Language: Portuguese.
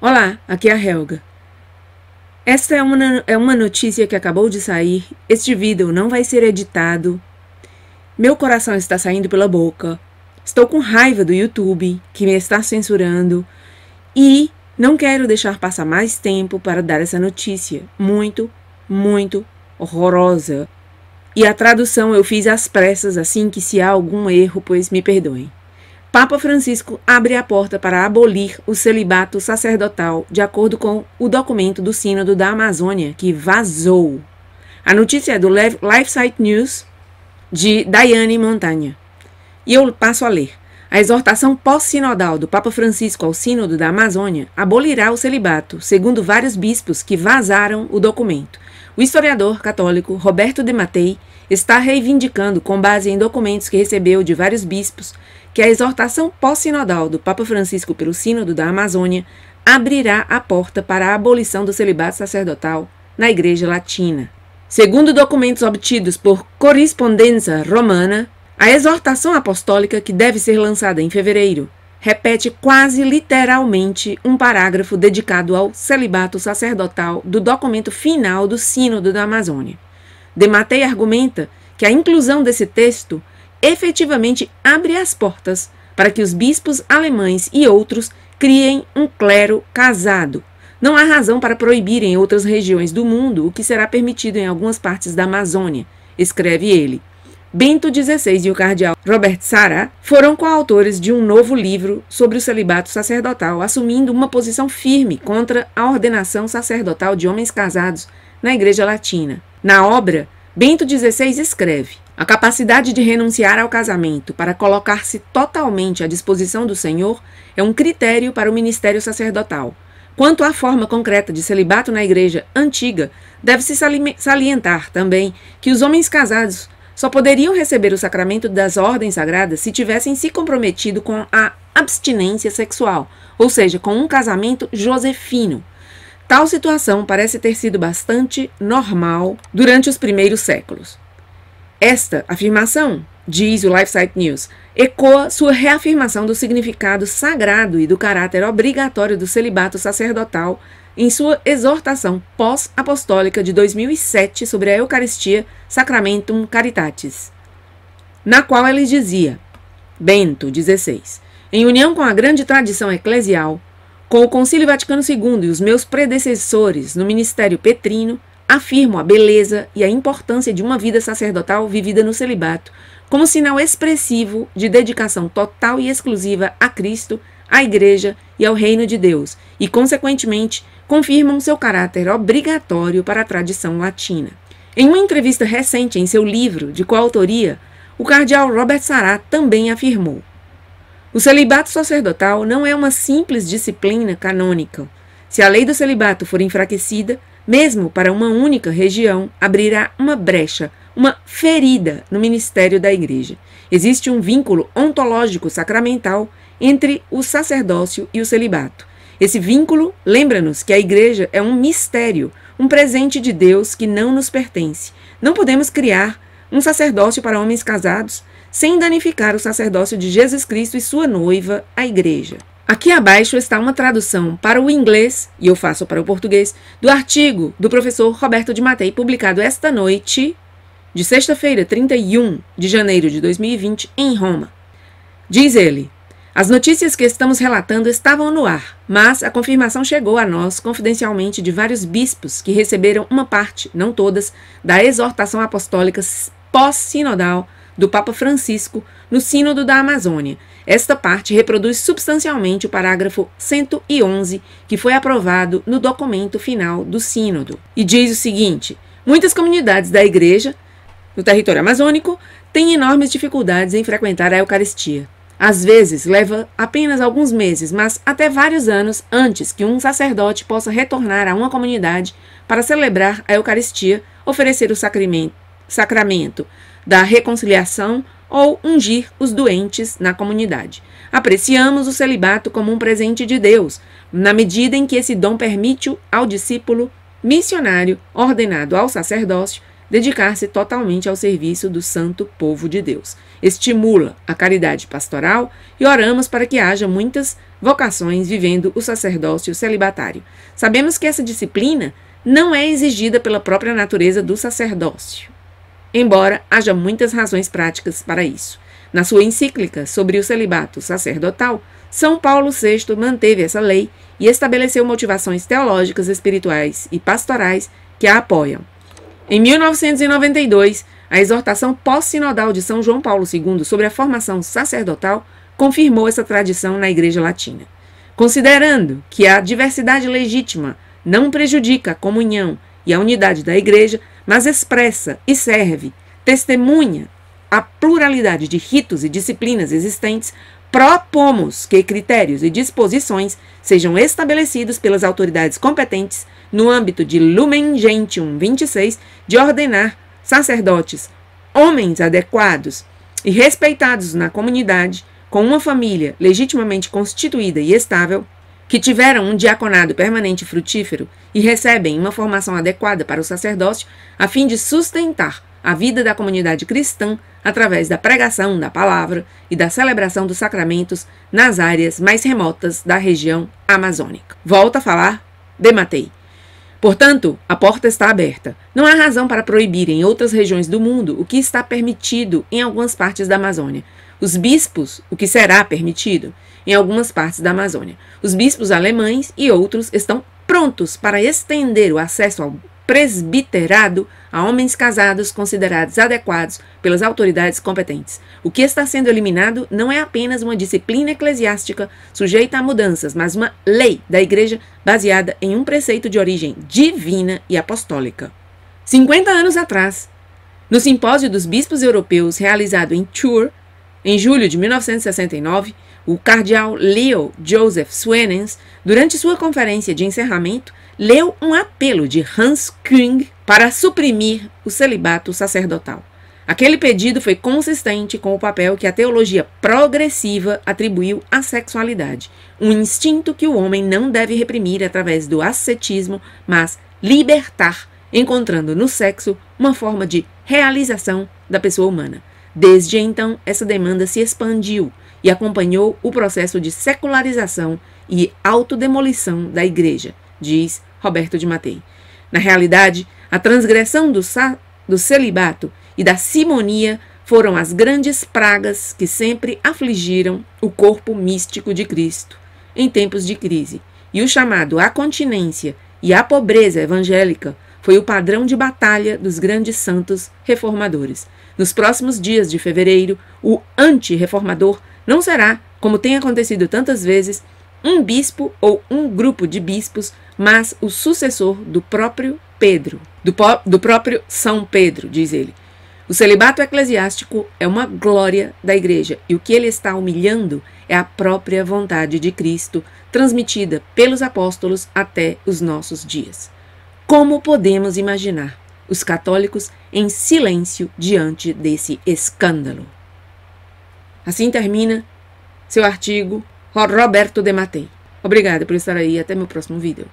Olá, aqui é a Helga. Esta é uma notícia que acabou de sair. Este vídeo não vai ser editado. Meu coração está saindo pela boca. Estou com raiva do YouTube, que me está censurando. E não quero deixar passar mais tempo para dar essa notícia. Muito, muito horrorosa. E a tradução eu fiz às pressas, assim que se há algum erro, pois me perdoem. Papa Francisco abre a porta para abolir o celibato sacerdotal, de acordo com o documento do Sínodo da Amazônia, que vazou. A notícia é do LifeSite News, de Daiane Montanha. E eu passo a ler. A exortação pós-sinodal do Papa Francisco ao Sínodo da Amazônia abolirá o celibato, segundo vários bispos que vazaram o documento. O historiador católico Roberto de Mattei está reivindicando, com base em documentos que recebeu de vários bispos, que a exortação pós-sinodal do Papa Francisco pelo Sínodo da Amazônia abrirá a porta para a abolição do celibato sacerdotal na Igreja Latina. Segundo documentos obtidos por correspondência romana, a exortação apostólica, que deve ser lançada em fevereiro, repete quase literalmente um parágrafo dedicado ao celibato sacerdotal do documento final do Sínodo da Amazônia. De Mattei argumenta que a inclusão desse texto efetivamente abre as portas para que os bispos alemães e outros criem um clero casado. Não há razão para proibir em outras regiões do mundo o que será permitido em algumas partes da Amazônia, escreve ele. Bento XVI e o cardeal Robert Sarah foram coautores de um novo livro sobre o celibato sacerdotal, assumindo uma posição firme contra a ordenação sacerdotal de homens casados na Igreja Latina. Na obra, Bento XVI escreve: a capacidade de renunciar ao casamento para colocar-se totalmente à disposição do Senhor é um critério para o ministério sacerdotal. Quanto à forma concreta de celibato na Igreja antiga, deve-se salientar também que os homens casados só poderiam receber o sacramento das ordens sagradas se tivessem se comprometido com a abstinência sexual, ou seja, com um casamento josefino. Tal situação parece ter sido bastante normal durante os primeiros séculos. Esta afirmação, diz o LifeSite News, ecoa sua reafirmação do significado sagrado e do caráter obrigatório do celibato sacerdotal em sua exortação pós-apostólica de 2007 sobre a Eucaristia Sacramentum Caritatis, na qual ele dizia: Bento XVI, em união com a grande tradição eclesial, com o Concílio Vaticano II e os meus predecessores no ministério petrino, afirmo a beleza e a importância de uma vida sacerdotal vivida no celibato, como sinal expressivo de dedicação total e exclusiva a Cristo, à Igreja e ao Reino de Deus, e, consequentemente, confirmam seu caráter obrigatório para a tradição latina. Em uma entrevista recente em seu livro de coautoria, o cardeal Robert Sarah também afirmou: o celibato sacerdotal não é uma simples disciplina canônica. Se a lei do celibato for enfraquecida, mesmo para uma única região, abrirá uma brecha, uma ferida no ministério da Igreja. Existe um vínculo ontológico sacramental entre o sacerdócio e o celibato. Esse vínculo lembra-nos que a Igreja é um mistério, um presente de Deus que não nos pertence. Não podemos criar um sacerdócio para homens casados sem danificar o sacerdócio de Jesus Cristo e sua noiva, a Igreja. Aqui abaixo está uma tradução para o inglês, e eu faço para o português, do artigo do professor Roberto de Mattei, publicado esta noite, de sexta-feira, 31 de janeiro de 2020, em Roma. Diz ele: as notícias que estamos relatando estavam no ar, mas a confirmação chegou a nós confidencialmente de vários bispos que receberam uma parte, não todas, da exortação apostólica pós-sinodal do Papa Francisco no Sínodo da Amazônia. Esta parte reproduz substancialmente o parágrafo 111, que foi aprovado no documento final do Sínodo. E diz o seguinte: muitas comunidades da Igreja no território amazônico têm enormes dificuldades em frequentar a Eucaristia. Às vezes leva apenas alguns meses, mas até vários anos antes que um sacerdote possa retornar a uma comunidade para celebrar a Eucaristia, oferecer o sacramento da reconciliação ou ungir os doentes na comunidade. Apreciamos o celibato como um presente de Deus, na medida em que esse dom permite ao discípulo missionário ordenado ao sacerdócio dedicar-se totalmente ao serviço do santo povo de Deus. estimula a caridade pastoral e oramos para que haja muitas vocações vivendo o sacerdócio celibatário. Sabemos que essa disciplina não é exigida pela própria natureza do sacerdócio, embora haja muitas razões práticas para isso. Na sua encíclica sobre o celibato sacerdotal, São Paulo VI manteve essa lei e estabeleceu motivações teológicas, espirituais e pastorais que a apoiam. Em 1992, a exortação pós-sinodal de São João Paulo II sobre a formação sacerdotal confirmou essa tradição na Igreja Latina. Considerando que a diversidade legítima não prejudica a comunhão e a unidade da Igreja, mas expressa e serve, testemunha a pluralidade de ritos e disciplinas existentes, propomos que critérios e disposições sejam estabelecidos pelas autoridades competentes no âmbito de Lumen Gentium 26 de ordenar sacerdotes, homens adequados e respeitados na comunidade, com uma família legitimamente constituída e estável, que tiveram um diaconado permanente frutífero e recebem uma formação adequada para o sacerdócio, a fim de sustentar a vida da comunidade cristã através da pregação da palavra e da celebração dos sacramentos nas áreas mais remotas da região amazônica. Volto a falar de Matei. Portanto, a porta está aberta. Não há razão para proibir em outras regiões do mundo o que está permitido em algumas partes da Amazônia. Os bispos, o que será permitido em algumas partes da Amazônia. Os bispos alemães e outros estão prontos para estender o acesso ao presbiterado a homens casados considerados adequados pelas autoridades competentes. O que está sendo eliminado não é apenas uma disciplina eclesiástica sujeita a mudanças, mas uma lei da Igreja baseada em um preceito de origem divina e apostólica. 50 anos atrás, no Simpósio dos Bispos Europeus realizado em Tours, em julho de 1969, o cardeal Leo Joseph Swenens, durante sua conferência de encerramento, leu um apelo de Hans Küng para suprimir o celibato sacerdotal. Aquele pedido foi consistente com o papel que a teologia progressiva atribuiu à sexualidade, um instinto que o homem não deve reprimir através do ascetismo, mas libertar, encontrando no sexo uma forma de realização da pessoa humana. Desde então, essa demanda se expandiu e acompanhou o processo de secularização e autodemolição da Igreja, diz Roberto de Mattei. Na realidade, a transgressão do celibato e da simonia foram as grandes pragas que sempre afligiram o corpo místico de Cristo em tempos de crise, e o chamado à continência e à pobreza evangélica foi o padrão de batalha dos grandes santos reformadores. Nos próximos dias de fevereiro, o anti-reformador não será, como tem acontecido tantas vezes, um bispo ou um grupo de bispos, mas o sucessor do próprio Pedro, do próprio São Pedro, diz ele. O celibato eclesiástico é uma glória da Igreja e o que ele está humilhando é a própria vontade de Cristo, transmitida pelos apóstolos até os nossos dias. Como podemos imaginar os católicos em silêncio diante desse escândalo? Assim termina seu artigo, Roberto de Mattei. Obrigada por estar aí. Até meu próximo vídeo.